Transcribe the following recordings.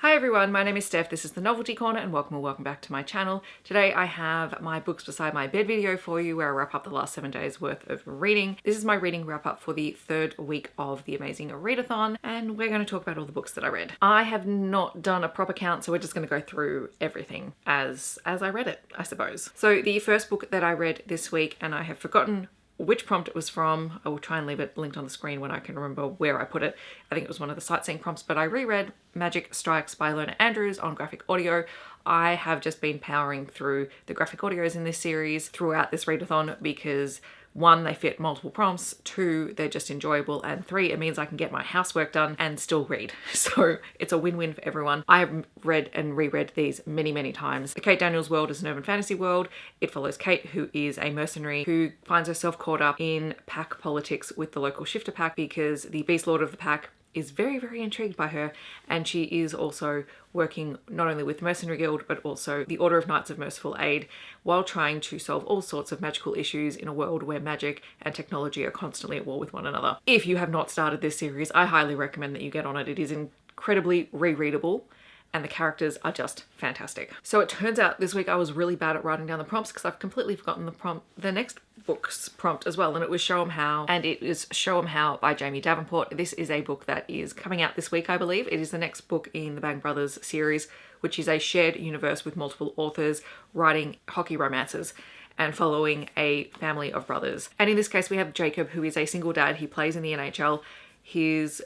Hi everyone, my name is Steph, this is the Novelty Corner and welcome back to my channel. Today I have my books beside my bed video for you where I wrap up the last 7 days worth of reading. This is my reading wrap up for the third week of the amazing readathon and we're going to talk about all the books that I read. I have not done a proper count, so we're just going to go through everything as I read it, I suppose. So the first book that I read this week, and I have forgotten which prompt it was from. I will try and leave it linked on the screen when I can remember where I put it. I think it was one of the sightseeing prompts, but I reread Magic Strikes by Ilona Andrews on graphic audio. I have just been powering through the graphic audios in this series throughout this readathon because 1, they fit multiple prompts, 2, they're just enjoyable, and 3, it means I can get my housework done and still read. So it's a win-win for everyone. I have read and reread these many times. The Kate Daniels world is an urban fantasy world. It follows Kate, who is a mercenary who finds herself caught up in pack politics with the local shifter pack because the beast lord of the pack is very intrigued by her, and she is also working not only with the Mercenary Guild but also the Order of Knights of Merciful Aid while trying to solve all sorts of magical issues in a world where magic and technology are constantly at war with one another. If you have not started this series, I highly recommend that you get on it. It is incredibly rereadable and the characters are just fantastic. So it turns out this week I was really bad at writing down the prompts because I've completely forgotten the next book's prompt as well, and it was Show 'em How, and it is Show 'em How by Jami Davenport. This is a book that is coming out this week, I believe. It is the next book in the Bang Brothers series, which is a shared universe with multiple authors writing hockey romances and following a family of brothers. And in this case we have Jacob, who is a single dad. He plays in the NHL. His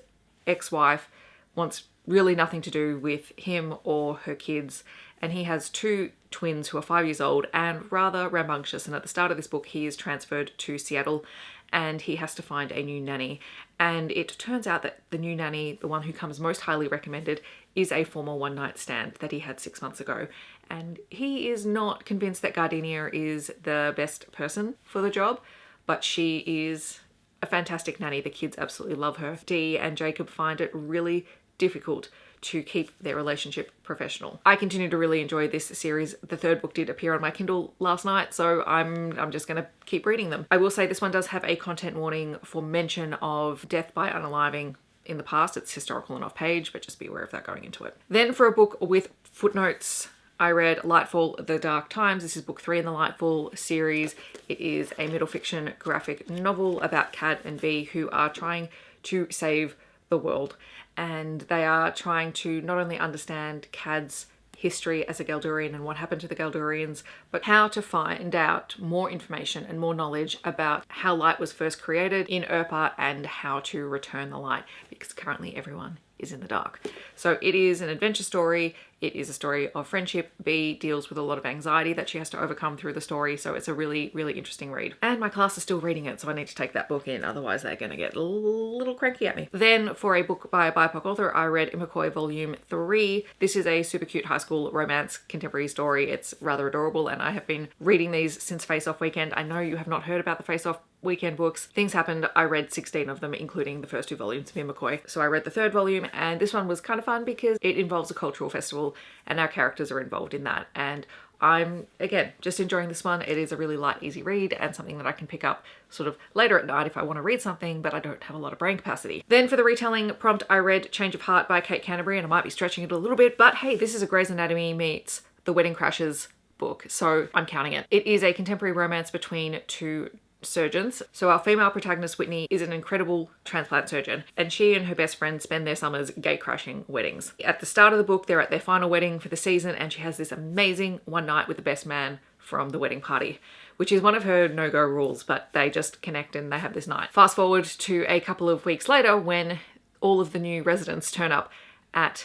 ex-wife wants really nothing to do with him or her kids, and he has 2 twins who are 5 years old and rather rambunctious, and at the start of this book he is transferred to Seattle and he has to find a new nanny. And it turns out that the new nanny, the one who comes most highly recommended, is a former one-night stand that he had 6 months ago, and he is not convinced that Gardenia is the best person for the job, but she is a fantastic nanny. The kids absolutely love her. Dee and Jacob find it really difficult to keep their relationship professional. I continue to really enjoy this series. The third book did appear on my Kindle last night, so I'm just gonna keep reading them. I will say this one does have a content warning for mention of death by unaliving in the past. It's historical and off-page, but just be aware of that going into it. Then for a book with footnotes, I read Lightfall, The Dark Times. This is book 3 in the Lightfall series. It is a middle fiction graphic novel about Cad and Bee, who are trying to save the world, and they are trying to not only understand Cad's history as a Geldurian and what happened to the Geldurians, but how to find out more information and more knowledge about how light was first created in Urpa and how to return the light, because currently everyone is in the dark. So it is an adventure story. It is a story of friendship. Bee deals with a lot of anxiety that she has to overcome through the story, so it's a really interesting read. And my class is still reading it, so I need to take that book in, otherwise they're gonna get a little cranky at me. Then for a book by a BIPOC author, I read Ima Koi Volume 3. This is a super cute high school romance contemporary story. It's rather adorable, and I have been reading these since Face Off Weekend. I know you have not heard about the Face Off Weekend books. Things happened. I read 16 of them, including the first 2 volumes of Ima Koi. So I read the 3rd volume, and this one was kind of fun because it involves a cultural festival and our characters are involved in that. And I'm, again, just enjoying this one. It is a really light, easy read and something that I can pick up sort of later at night if I want to read something, but I don't have a lot of brain capacity. Then for the retelling prompt, I read Change of Heart by Kate Canterbury, and I might be stretching it a little bit, but hey, this is a Grey's Anatomy meets The Wedding Crashers book, so I'm counting it. It is a contemporary romance between 2 surgeons. So our female protagonist Whitney is an incredible transplant surgeon, and she and her best friend spend their summers gate crashing weddings. At the start of the book, they're at their final wedding for the season, and she has this amazing one night with the best man from the wedding party, which is one of her no-go rules, but they just connect and they have this night. Fast forward to a couple of weeks later when all of the new residents turn up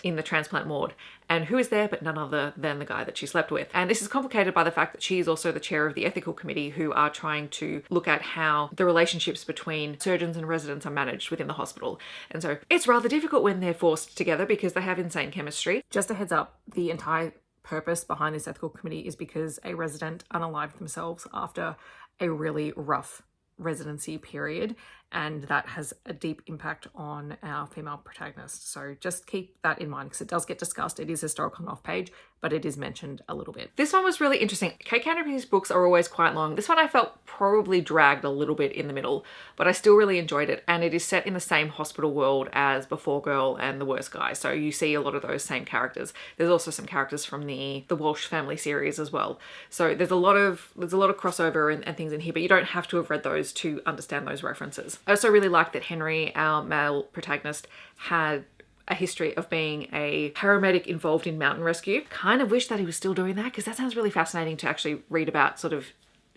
in the transplant ward, and who is there but none other than the guy that she slept with. And this is complicated by the fact that she is also the chair of the ethical committee, who are trying to look at how the relationships between surgeons and residents are managed within the hospital. And so it's rather difficult when they're forced together because they have insane chemistry. Just a heads up, the entire purpose behind this ethical committee is because a resident unalived themselves after a really rough residency period, and that has a deep impact on our female protagonist. So just keep that in mind because it does get discussed. It is historical and off page, but it is mentioned a little bit. This one was really interesting. Kate Canterbury's books are always quite long. This one I felt probably dragged a little bit in the middle, but I still really enjoyed it. And it is set in the same hospital world as Before Girl and The Worst Guy. So you see a lot of those same characters. There's also some characters from the Walsh family series as well. So there's a lot of crossover and things in here, but you don't have to have read those to understand those references. I also really like that Henry, our male protagonist, had a history of being a paramedic involved in mountain rescue. Kind of wish that he was still doing that because that sounds really fascinating to actually read about sort of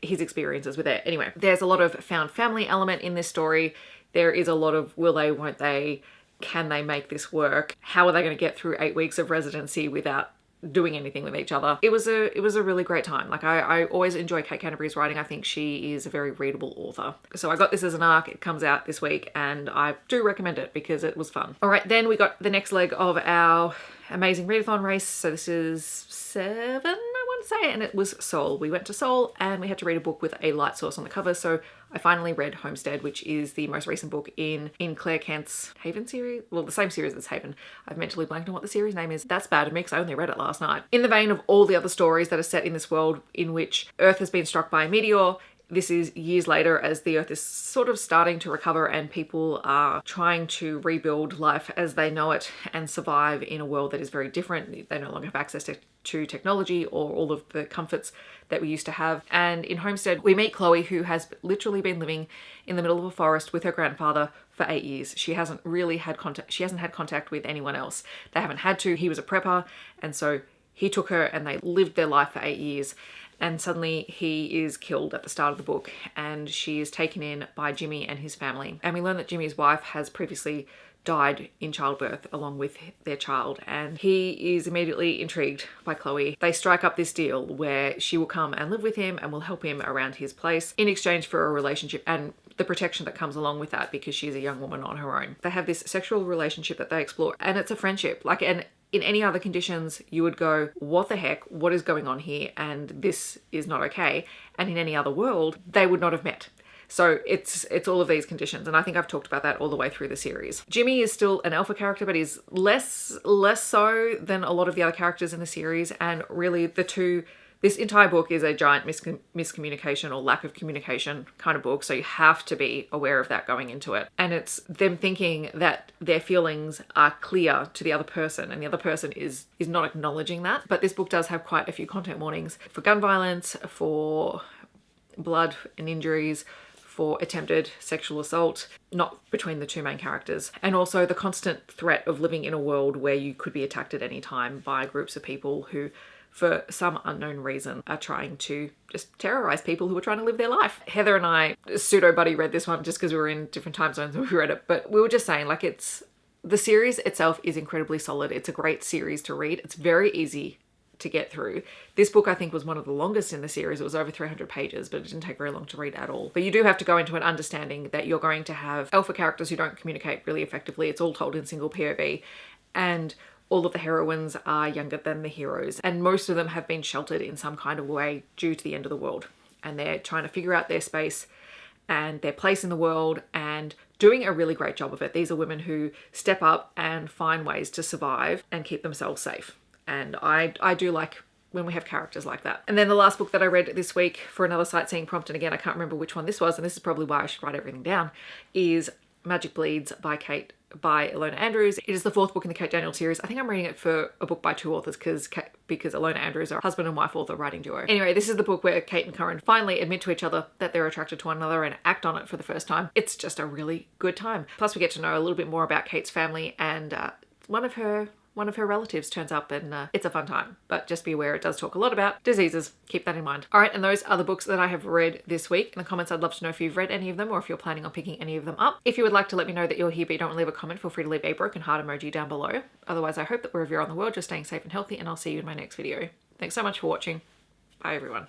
his experiences with it. Anyway, there's a lot of found family element in this story. There is a lot of will they, won't they, can they make this work? How are they going to get through 8 weeks of residency without doing anything with each other? It was a really great time. Like I always enjoy Kate Canterbury's writing. I think she is a very readable author. So I got this as an ARC. It comes out this week and I do recommend it because it was fun. All right, then we got the next leg of our amazing readathon race. So this is 7, I want to say, and it was Seoul. We went to Seoul and we had to read a book with a light source on the cover. So I finally read Homestead, which is the most recent book in Claire Kent's Haven series. Well, the same series as Haven. I've mentally blanked on what the series name is. That's bad of me because I only read it last night. In the vein of all the other stories that are set in this world in which Earth has been struck by a meteor, this is years later as the Earth is sort of starting to recover and people are trying to rebuild life as they know it and survive in a world that is very different. They no longer have access to technology or all of the comforts that we used to have. And in Homestead, we meet Chloe, who has literally been living in the middle of a forest with her grandfather for 8 years. She hasn't really had contact. She hasn't had contact with anyone else. They haven't had to. He was a prepper. And so he took her and they lived their life for 8 years. And suddenly he is killed at the start of the book and she is taken in by Jimmy and his family. And we learn that Jimmy's wife has previously died in childbirth along with their child, and he is immediately intrigued by Chloe. They strike up this deal where she will come and live with him and will help him around his place in exchange for a relationship and the protection that comes along with that because she's a young woman on her own. They have this sexual relationship that they explore and it's a friendship. And in any other conditions, you would go, what the heck? What is going on here? And this is not okay. And in any other world, they would not have met. So it's all of these conditions. And I think I've talked about that all the way through the series. Jimmy is still an alpha character, but he's less so than a lot of the other characters in the series. And really this entire book is a giant miscommunication or lack of communication kind of book. So you have to be aware of that going into it. And it's them thinking that their feelings are clear to the other person and the other person is not acknowledging that. But this book does have quite a few content warnings for gun violence, for blood and injuries, for attempted sexual assault, not between the two main characters, and also the constant threat of living in a world where you could be attacked at any time by groups of people who, for some unknown reason, are trying to just terrorize people who are trying to live their life. Heather and I, pseudo-buddy, read this one just because we were in different time zones when we read it, but we were just saying, the series itself is incredibly solid. It's a great series to read. It's very easy to get through. This book I think was one of the longest in the series. It was over 300 pages, but it didn't take very long to read at all. But you do have to go into an understanding that you're going to have alpha characters who don't communicate really effectively. It's all told in single POV, and all of the heroines are younger than the heroes, and most of them have been sheltered in some kind of way due to the end of the world, and they're trying to figure out their space and their place in the world and doing a really great job of it. These are women who step up and find ways to survive and keep themselves safe. And I do like when we have characters like that. And then the last book that I read this week for another sightseeing prompt, and again, I can't remember which one this was, and this is probably why I should write everything down, is Magic Bleeds by Ilona Andrews. It is the 4th book in the Kate Daniel series. I think I'm reading it for a book by 2 authors because Ilona Andrews are a husband and wife author writing duo. Anyway, this is the book where Kate and Curran finally admit to each other that they're attracted to one another and act on it for the first time. It's just a really good time. Plus we get to know a little bit more about Kate's family, and one of her relatives turns up, and it's a fun time. But just be aware, it does talk a lot about diseases. Keep that in mind. All right, and those are the books that I have read this week. In the comments, I'd love to know if you've read any of them or if you're planning on picking any of them up. If you would like to let me know that you're here but you don't leave a comment, feel free to leave a broken heart emoji down below. Otherwise, I hope that wherever you're on the world, you're staying safe and healthy, and I'll see you in my next video. Thanks so much for watching. Bye, everyone.